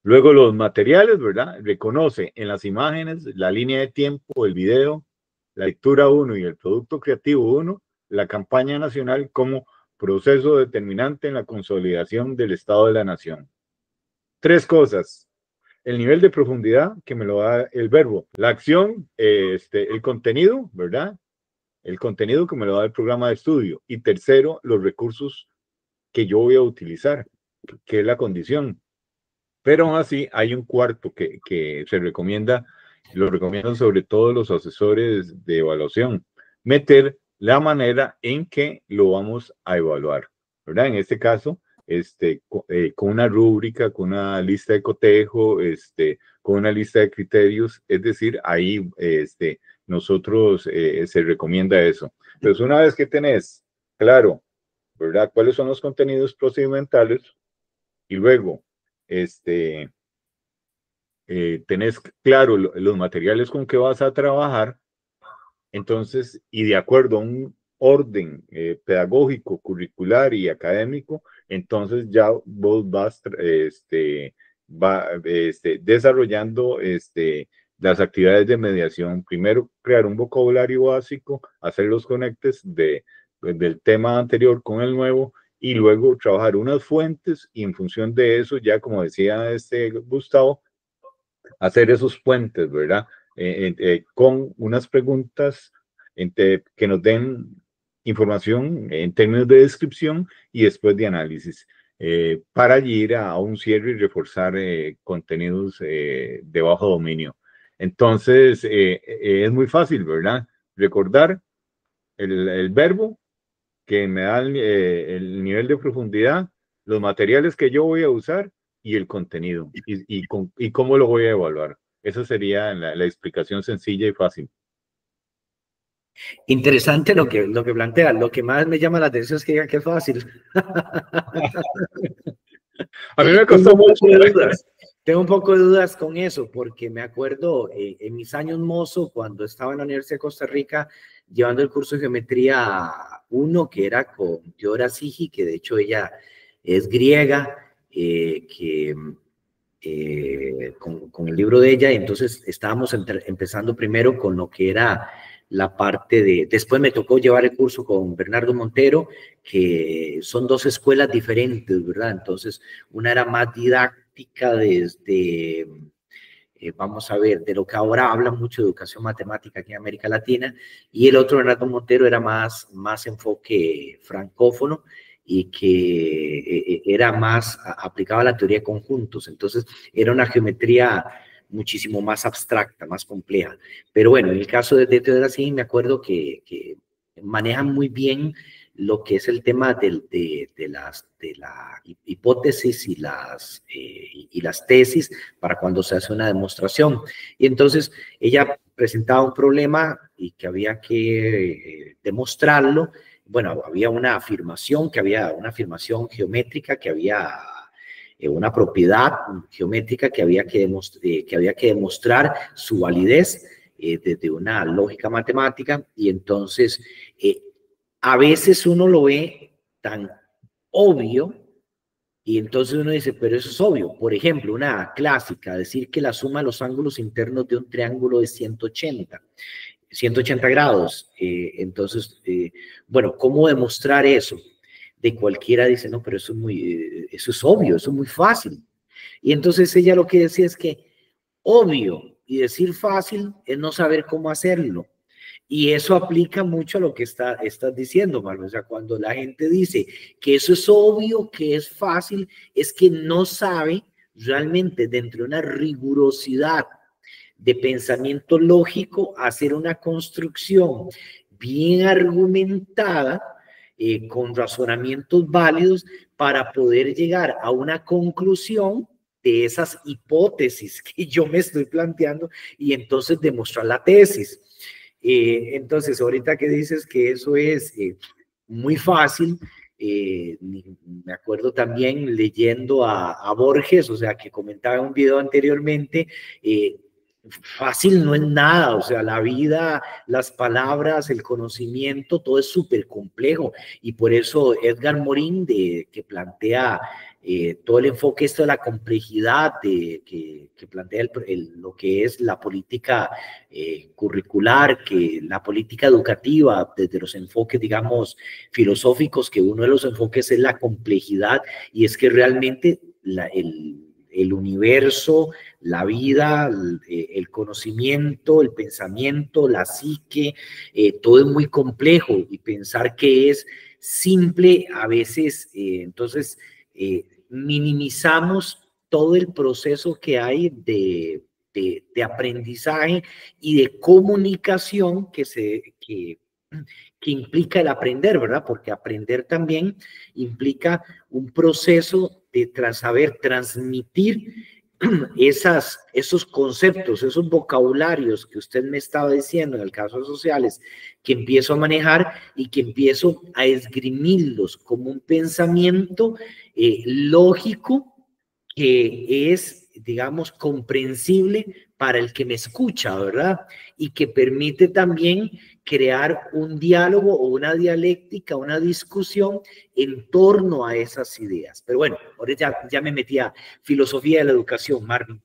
Luego los materiales, ¿verdad? Reconoce en las imágenes, la línea de tiempo, el video, la lectura 1 y el producto creativo 1, la campaña nacional como proceso determinante en la consolidación del Estado de la Nación. 3 cosas. El nivel de profundidad, que me lo da el verbo. La acción, el contenido, ¿verdad? El contenido que me lo da el programa de estudio. Y tercero, los recursos que yo voy a utilizar, que es la condición. Pero aún así hay un cuarto que se recomienda, lo recomiendan sobre todo los asesores de evaluación, meter la manera en que lo vamos a evaluar, ¿verdad? En este caso, con una rúbrica, con una lista de cotejo, con una lista de criterios, es decir, ahí nosotros se recomienda eso. Entonces, una vez que tenés claro, ¿verdad? ¿Cuáles son los contenidos procedimentales? Y luego, tenés claro los materiales con que vas a trabajar, entonces, y de acuerdo a un orden pedagógico, curricular y académico, entonces ya vos vas desarrollando las actividades de mediación. Primero, crear un vocabulario básico, hacer los conectes del tema anterior con el nuevo, y luego trabajar unas fuentes, y en función de eso, ya como decía Gustavo, hacer esos puentes, ¿verdad? Con unas preguntas que nos den información en términos de descripción y después de análisis, para ir a un cierre y reforzar contenidos de bajo dominio. Entonces, es muy fácil, ¿verdad? Recordar el verbo que me da el nivel de profundidad, los materiales que yo voy a usar y el contenido y cómo lo voy a evaluar. Esa sería la explicación sencilla y fácil. Interesante lo que plantea. Lo que más me llama la atención es que diga que es fácil. A mí me costó mucho. Tengo un poco de dudas con eso, porque me acuerdo en mis años mozo, cuando estaba en la Universidad de Costa Rica, llevando el curso de Geometría 1, que era con Teodora Sigi, que de hecho ella es griega, con el libro de ella, entonces estábamos empezando primero con lo que era la parte de... Después me tocó llevar el curso con Bernardo Montero, que son 2 escuelas diferentes, ¿verdad? Entonces, una era más didáctica desde... vamos a ver, de lo que ahora habla mucho de educación matemática aquí en América Latina, y el otro, Bernardo Montero, era más enfoque francófono, y que era más aplicaba a la teoría de conjuntos. Entonces, era una geometría muchísimo más abstracta, más compleja. Pero bueno, en el caso de Teodora Sigi, me acuerdo que manejan muy bien lo que es el tema de la hipótesis y las tesis para cuando se hace una demostración. Y entonces ella presentaba un problema y que había que demostrarlo. Bueno, había una afirmación, una afirmación geométrica, que había una propiedad geométrica que había que demostrar su validez desde una lógica matemática, y entonces a veces uno lo ve tan obvio, y entonces uno dice, pero eso es obvio. Por ejemplo, una clásica, decir que la suma de los ángulos internos de un triángulo es 180 grados. Entonces, bueno, ¿cómo demostrar eso? De cualquiera dice, no, pero eso es obvio, eso es muy fácil. Y entonces ella lo que decía es que obvio y decir fácil es no saber cómo hacerlo. Y eso aplica mucho a lo que estás diciendo, Marlo. O sea, cuando la gente dice que eso es obvio, que es fácil, es que no sabe realmente, dentro de una rigurosidad de pensamiento lógico, hacer una construcción bien argumentada, con razonamientos válidos, para poder llegar a una conclusión de esas hipótesis que yo me estoy planteando y entonces demostrar la tesis. Entonces, ahorita que dices que eso es muy fácil, me acuerdo también leyendo a Borges, o sea, que comentaba en un video anteriormente, fácil no es nada, o sea, la vida, las palabras, el conocimiento, todo es súper complejo, y por eso Edgar Morin, que plantea todo el enfoque esto de la complejidad, que plantea lo que es la política curricular, que la política educativa, desde los enfoques, digamos, filosóficos, que uno de los enfoques es la complejidad, y es que realmente el universo, la vida, el conocimiento, el pensamiento, la psique, todo es muy complejo, y pensar que es simple a veces, entonces minimizamos todo el proceso que hay de aprendizaje y de comunicación que implica el aprender, ¿verdad? Porque aprender también implica un proceso de saber transmitir esos conceptos, esos vocabularios que usted me estaba diciendo en el caso de sociales, que empiezo a manejar y que empiezo a esgrimirlos como un pensamiento lógico que es, digamos, comprensible para el que me escucha, ¿verdad? Y que permite también crear un diálogo o una dialéctica, una discusión en torno a esas ideas. Pero bueno, ahora ya me metí a filosofía de la educación, Marvin.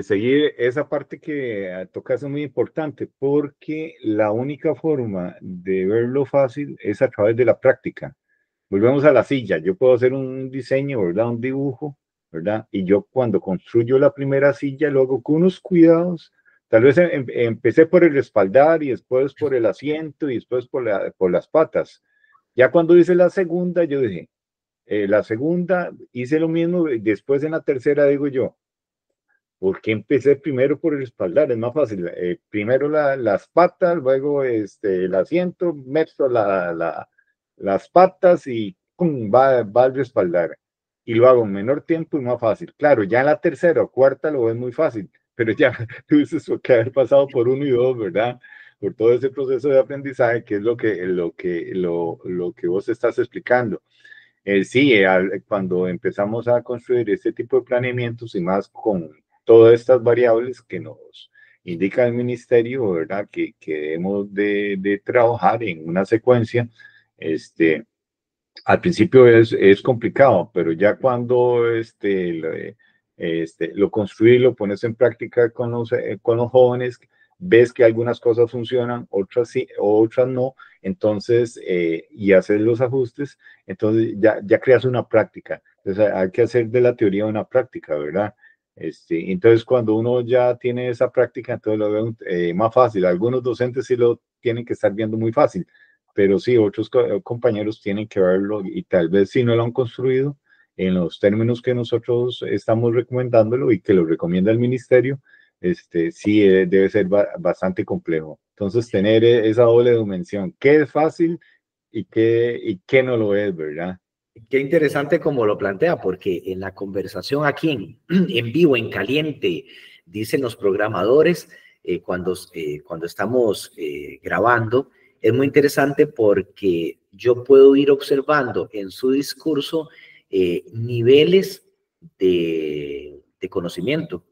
Seguir esa parte que tocas es muy importante, porque la única forma de verlo fácil es a través de la práctica. Volvemos a la silla. Yo puedo hacer un diseño, ¿verdad? Un dibujo, ¿verdad? Y yo cuando construyo la primera silla lo hago con unos cuidados. Tal vez empecé por el respaldar y después por el asiento y después por las patas. Ya cuando hice la segunda, yo dije, la segunda hice lo mismo, y después en la tercera digo yo, ¿por qué empecé primero por el respaldar? Es más fácil. Primero las patas, luego el asiento, meto las patas y ¡pum! Va al respaldar. Y lo hago en menor tiempo y más fácil. Claro, ya en la tercera o cuarta lo ves muy fácil, pero ya tuviste que haber pasado por 1 y 2, ¿verdad? Por todo ese proceso de aprendizaje, que es lo que vos estás explicando. Sí, cuando empezamos a construir este tipo de planeamientos y más con todas estas variables que nos indica el ministerio, ¿verdad? Que debemos de trabajar en una secuencia, al principio es complicado, pero ya cuando lo construís, lo pones en práctica con los jóvenes, ves que algunas cosas funcionan, otras sí, otras no, entonces, y haces los ajustes, entonces ya creas una práctica. Entonces hay que hacer de la teoría una práctica, ¿verdad? Entonces cuando uno ya tiene esa práctica, entonces lo ve más fácil. Algunos docentes sí lo tienen que estar viendo muy fácil, pero sí, otros compañeros tienen que verlo y tal vez si no lo han construido en los términos que nosotros estamos recomendándolo y que lo recomienda el ministerio, sí debe ser bastante complejo. Entonces, tener esa doble dimensión, qué es fácil y qué no lo es, ¿verdad? Qué interesante como lo plantea, porque en la conversación aquí en vivo, en caliente, dicen los programadores, cuando estamos grabando, es muy interesante porque yo puedo ir observando en su discurso niveles de conocimiento,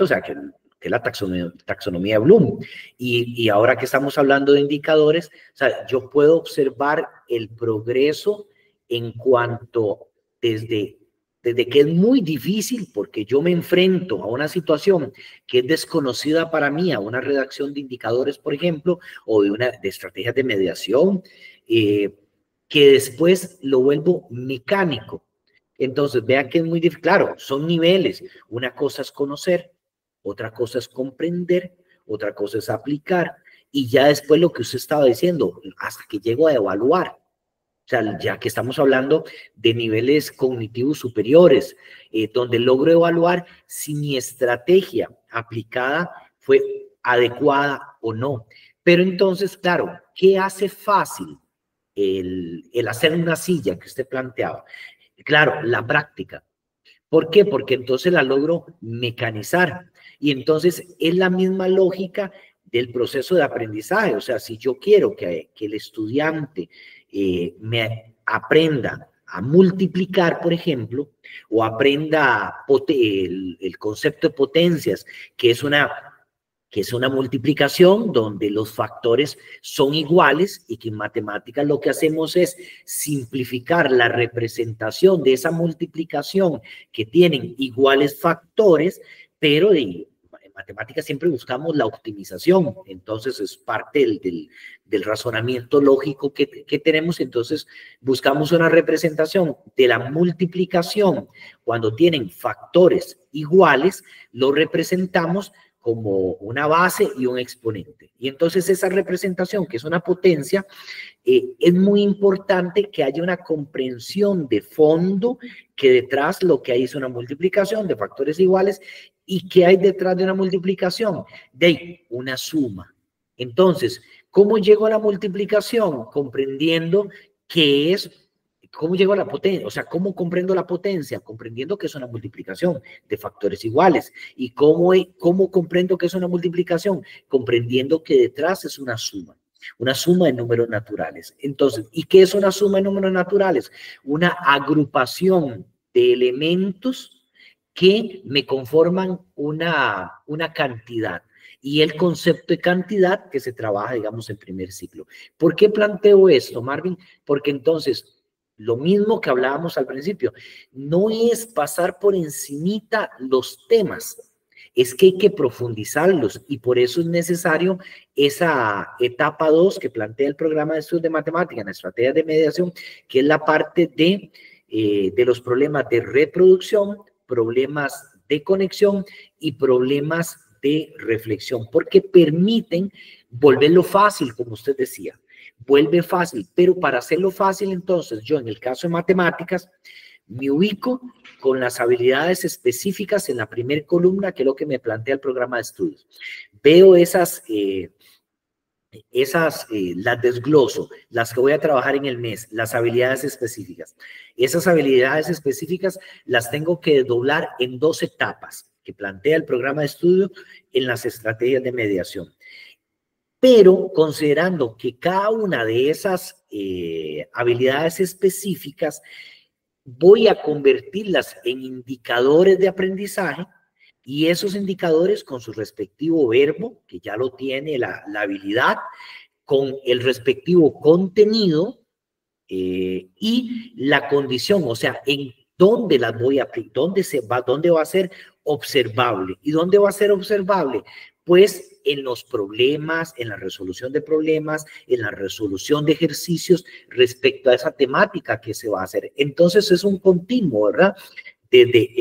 o sea, que la taxonomía de Bloom. Y ahora que estamos hablando de indicadores, o sea, yo puedo observar el progreso en cuanto desde que es muy difícil, porque yo me enfrento a una situación que es desconocida para mí, a una redacción de indicadores, por ejemplo, o de estrategias de mediación, que después lo vuelvo mecánico. Entonces, vean que es muy difícil. Claro, son niveles. Una cosa es conocer, otra cosa es comprender, otra cosa es aplicar, y ya después lo que usted estaba diciendo, hasta que llego a evaluar. O sea, ya que estamos hablando de niveles cognitivos superiores, donde logro evaluar si mi estrategia aplicada fue adecuada o no. Pero entonces, claro, ¿qué hace fácil el hacer una silla que usted planteaba? Claro, la práctica. ¿Por qué? Porque entonces la logro mecanizar. Y entonces es la misma lógica del proceso de aprendizaje. O sea, si yo quiero que el estudiante me aprenda a multiplicar, por ejemplo, o aprenda el concepto de potencias, que es una multiplicación donde los factores son iguales y que en matemáticas lo que hacemos es simplificar la representación de esa multiplicación que tienen iguales factores, pero en matemáticas siempre buscamos la optimización, entonces es parte del razonamiento lógico que tenemos, entonces buscamos una representación de la multiplicación cuando tienen factores iguales, lo representamos como una base y un exponente. Y entonces esa representación, que es una potencia, es muy importante que haya una comprensión de fondo, que detrás lo que hay es una multiplicación de factores iguales, y que hay detrás de una multiplicación de una suma. Entonces, ¿cómo llego a la multiplicación? Comprendiendo que es... ¿Cómo llego a la potencia? O sea, ¿cómo comprendo la potencia? Comprendiendo que es una multiplicación de factores iguales. ¿Y cómo comprendo que es una multiplicación? Comprendiendo que detrás es una suma de números naturales. Entonces, ¿y qué es una suma de números naturales? Una agrupación de elementos que me conforman una cantidad. Y el concepto de cantidad que se trabaja, digamos, en primer ciclo. ¿Por qué planteo esto, Marvin? Porque entonces... Lo mismo que hablábamos al principio, no es pasar por encimita los temas, es que hay que profundizarlos y por eso es necesario esa etapa 2 que plantea el programa de estudios de matemática en estrategias de mediación, que es la parte de los problemas de reproducción, problemas de conexión y problemas de reflexión, porque permiten volverlo fácil, como usted decía. Vuelve fácil, pero para hacerlo fácil, entonces, yo en el caso de matemáticas, me ubico con las habilidades específicas en la primera columna, que es lo que me plantea el programa de estudios. Veo las desgloso, las que voy a trabajar en el mes, las habilidades específicas. Esas habilidades específicas las tengo que doblar en 2 etapas que plantea el programa de estudio en las estrategias de mediación. Pero considerando que cada una de esas habilidades específicas voy a convertirlas en indicadores de aprendizaje y esos indicadores con su respectivo verbo, que ya lo tiene la habilidad, con el respectivo contenido y la condición, o sea, en dónde las voy a aplicar, dónde va a ser observable. ¿Y dónde va a ser observable? Pues en los problemas, en la resolución de problemas, en la resolución de ejercicios respecto a esa temática que se va a hacer. Entonces es un continuo, ¿verdad? Desde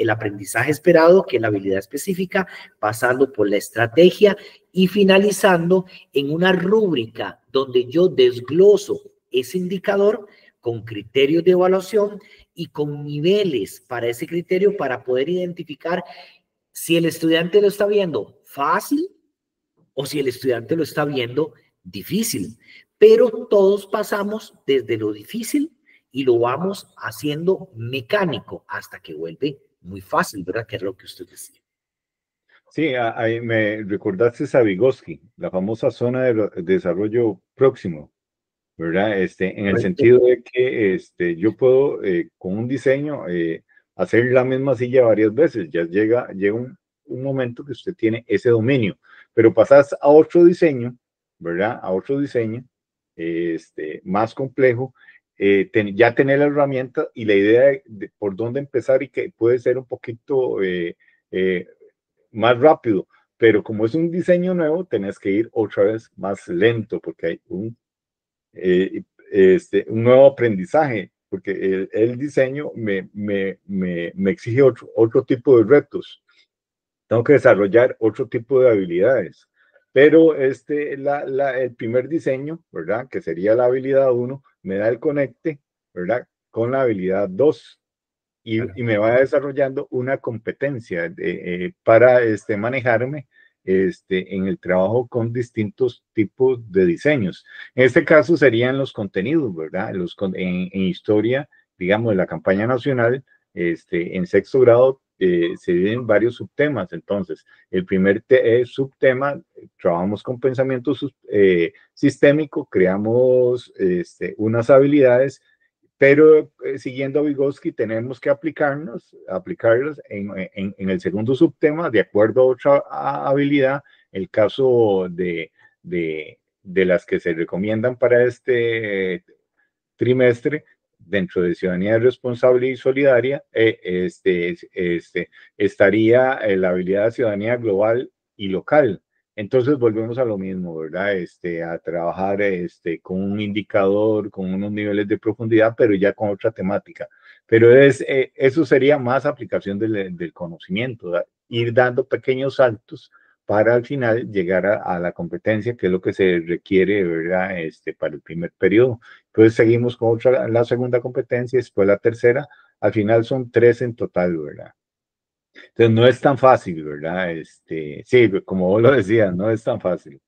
el aprendizaje esperado, que es la habilidad específica, pasando por la estrategia y finalizando en una rúbrica donde yo desgloso ese indicador con criterios de evaluación y con niveles para ese criterio para poder identificar si el estudiante lo está viendo fácil o si el estudiante lo está viendo difícil. Pero todos pasamos desde lo difícil y lo vamos haciendo mecánico hasta que vuelve muy fácil, ¿verdad? Que es lo que usted decía. Sí, ahí me recordaste a Vygotsky, la famosa zona de desarrollo próximo, ¿verdad? En el sentido de que yo puedo con un diseño hacer la misma silla varias veces, ya llega un momento que usted tiene ese dominio, pero pasas a otro diseño, ¿verdad? A otro diseño más complejo, ya tener la herramienta y la idea de por dónde empezar y que puede ser un poquito más rápido, pero como es un diseño nuevo, tenés que ir otra vez más lento porque hay un nuevo aprendizaje, porque el diseño me exige otro tipo de retos. Tengo que desarrollar otro tipo de habilidades. Pero el primer diseño, ¿verdad? Que sería la habilidad 1, me da el conecte, ¿verdad? Con la habilidad 2. Y me va desarrollando una competencia para manejarme en el trabajo con distintos tipos de diseños. En este caso serían los contenidos, ¿verdad? En historia, digamos, de la campaña nacional, en sexto grado se dividen varios subtemas. Entonces, el primer subtema, trabajamos con pensamiento sistémico, creamos unas habilidades, pero siguiendo a Vygotsky tenemos que aplicarlas en el segundo subtema de acuerdo a otra habilidad. El caso de las que se recomiendan para este trimestre dentro de ciudadanía responsable y solidaria, estaría la habilidad de ciudadanía global y local. Entonces volvemos a lo mismo, ¿verdad? A trabajar con un indicador, con unos niveles de profundidad, pero ya con otra temática. Pero eso sería más aplicación del conocimiento, ¿verdad? Ir dando pequeños saltos para al final llegar a la competencia, que es lo que se requiere, ¿verdad? Para el primer periodo. Entonces seguimos con la segunda competencia, después la tercera. Al final son 3 en total, ¿verdad? Entonces no es tan fácil, ¿verdad? Sí, como vos lo decías, no es tan fácil.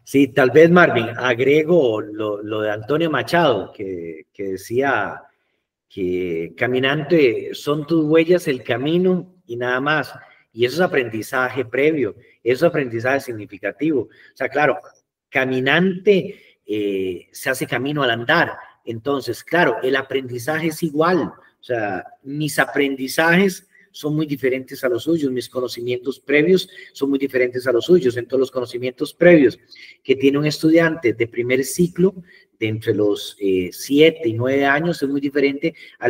Sí, tal vez, Marvin, agrego lo de Antonio Machado, que decía que caminante son tus huellas, el camino y nada más. Y eso es aprendizaje previo, eso es aprendizaje significativo. O sea, claro, caminante se hace camino al andar. Entonces, claro, el aprendizaje es igual. O sea, mis aprendizajes son muy diferentes a los suyos, mis conocimientos previos son muy diferentes a los suyos. Entonces, los conocimientos previos que tiene un estudiante de primer ciclo, de entre los 7 y 9 años, es muy diferente a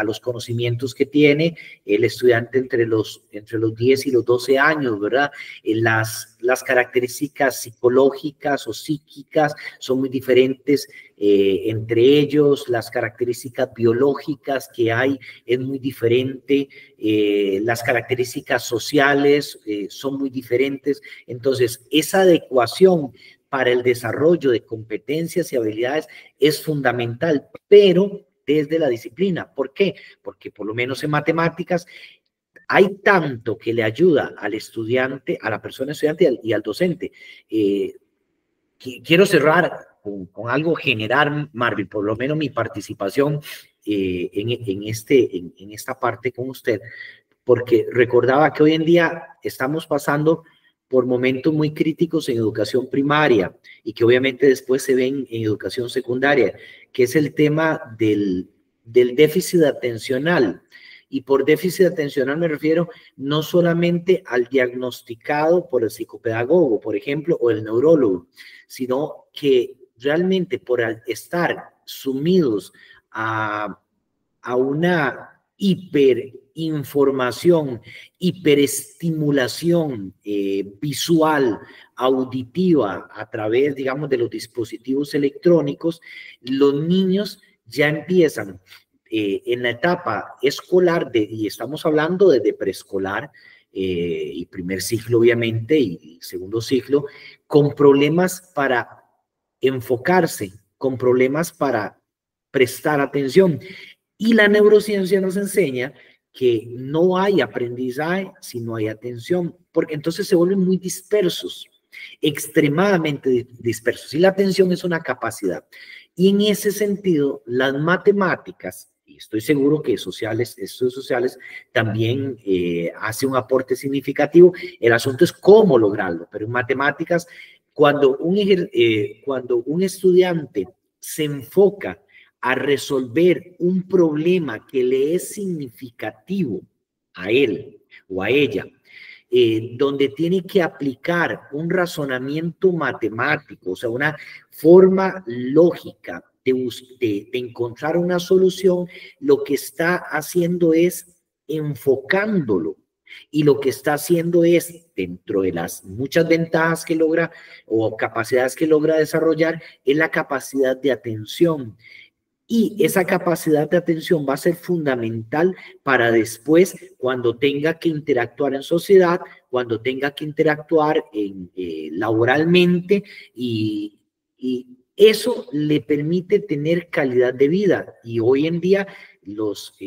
los conocimientos que tiene el estudiante entre los 10 y los 12 años, ¿verdad? Las características psicológicas o psíquicas son muy diferentes entre ellos, las características biológicas que hay es muy diferente, las características sociales son muy diferentes. Entonces, esa adecuación para el desarrollo de competencias y habilidades es fundamental, pero desde la disciplina. ¿Por qué? Porque por lo menos en matemáticas hay tanto que le ayuda al estudiante, a la persona estudiante y al docente. Quiero cerrar con algo general, Marvin, por lo menos mi participación en esta parte con usted, porque recordaba que hoy en día estamos pasando por momentos muy críticos en educación primaria y que obviamente después se ven en educación secundaria, que es el tema del déficit atencional. Y por déficit atencional me refiero no solamente al diagnosticado por el psicopedagogo, por ejemplo, o el neurólogo, sino que realmente por estar sumidos a una hiperinformación, hiperestimulación visual, auditiva a través, digamos, de los dispositivos electrónicos, los niños ya empiezan en la etapa escolar, y estamos hablando desde preescolar y primer ciclo, obviamente, y segundo ciclo, con problemas para enfocarse, con problemas para prestar atención. Y la neurociencia nos enseña que no hay aprendizaje si no hay atención, porque entonces se vuelven muy dispersos, extremadamente dispersos. Y la atención es una capacidad. Y en ese sentido, las matemáticas, y estoy seguro que estudios sociales también hace un aporte significativo. El asunto es cómo lograrlo, pero en matemáticas, cuando un estudiante se enfoca a resolver un problema que le es significativo a él o a ella, donde tiene que aplicar un razonamiento matemático, o sea, una forma lógica de encontrar una solución, lo que está haciendo es enfocándolo. Y lo que está haciendo es, dentro de las muchas ventajas que logra o capacidades que logra desarrollar, es la capacidad de atención. Y esa capacidad de atención va a ser fundamental para después, cuando tenga que interactuar en sociedad, cuando tenga que interactuar laboralmente, y eso le permite tener calidad de vida. Y hoy en día los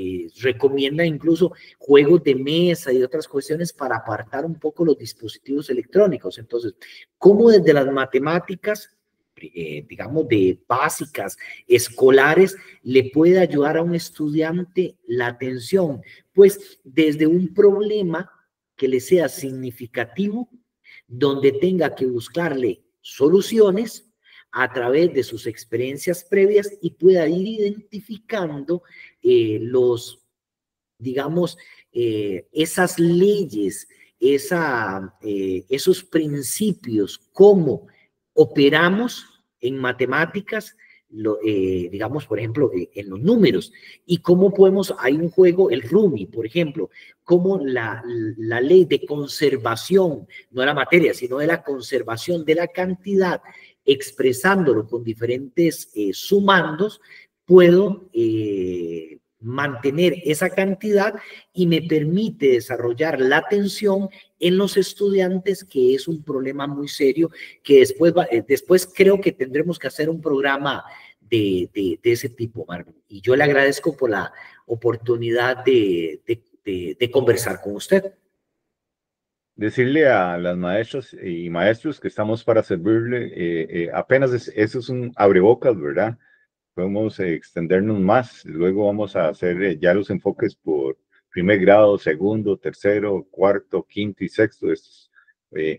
recomienda incluso juegos de mesa y otras cuestiones para apartar un poco los dispositivos electrónicos. Entonces, ¿cómo desde las matemáticas digamos, de básicas, escolares, le puede ayudar a un estudiante la atención, pues desde un problema que le sea significativo, donde tenga que buscarle soluciones a través de sus experiencias previas y pueda ir identificando digamos, esas leyes, esos principios, cómo operamos en matemáticas, digamos, por ejemplo, en los números, y cómo podemos, hay un juego, el Rumi, por ejemplo, cómo la ley de conservación, no de la materia, sino de la conservación de la cantidad, expresándolo con diferentes sumandos, puedo mantener esa cantidad y me permite desarrollar la atención en los estudiantes, que es un problema muy serio, que después creo que tendremos que hacer un programa de ese tipo, Marvin. Y yo le agradezco por la oportunidad de conversar con usted. Decirle a las maestras y maestros que estamos para servirle, eso es un abrebocas, ¿verdad? Podemos extendernos más, luego vamos a hacer ya los enfoques por primer grado, segundo, tercero, cuarto, quinto y sexto.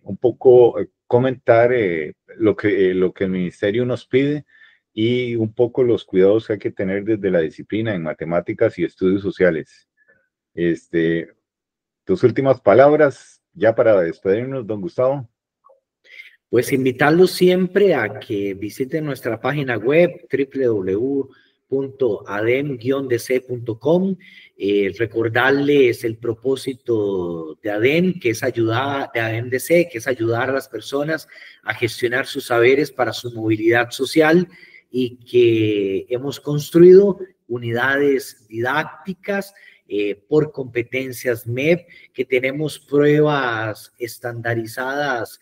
Un poco comentar lo que el ministerio nos pide y un poco los cuidados que hay que tener desde la disciplina en matemáticas y estudios sociales. Tus últimas palabras, ya para despedirnos, don Gustavo. Pues invitarlos siempre a que visiten nuestra página web www.adem-dc.com. Recordarles el propósito de ADEM, que es ayudar, de ADEM-DC, que es ayudar a las personas a gestionar sus saberes para su movilidad social, y que hemos construido unidades didácticas por competencias MEP, que tenemos pruebas estandarizadas,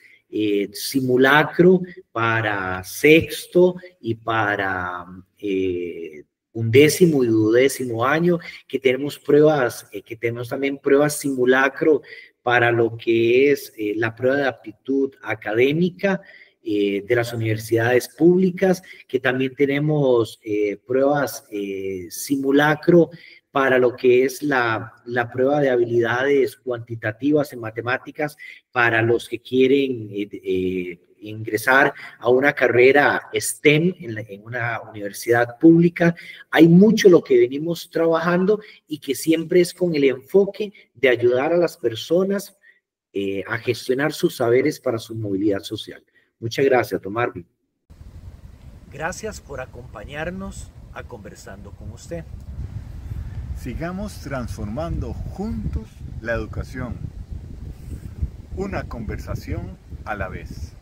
simulacro para sexto y para undécimo y duodécimo año, que tenemos también pruebas simulacro para lo que es la prueba de aptitud académica de las universidades públicas, que también tenemos pruebas simulacro para lo que es la prueba de habilidades cuantitativas en matemáticas para los que quieren ingresar a una carrera STEM en una universidad pública. Hay mucho lo que venimos trabajando y que siempre es con el enfoque de ayudar a las personas a gestionar sus saberes para su movilidad social. Muchas gracias, don Marvin. Gracias por acompañarnos a Conversando con usted. Sigamos transformando juntos la educación. Una conversación a la vez.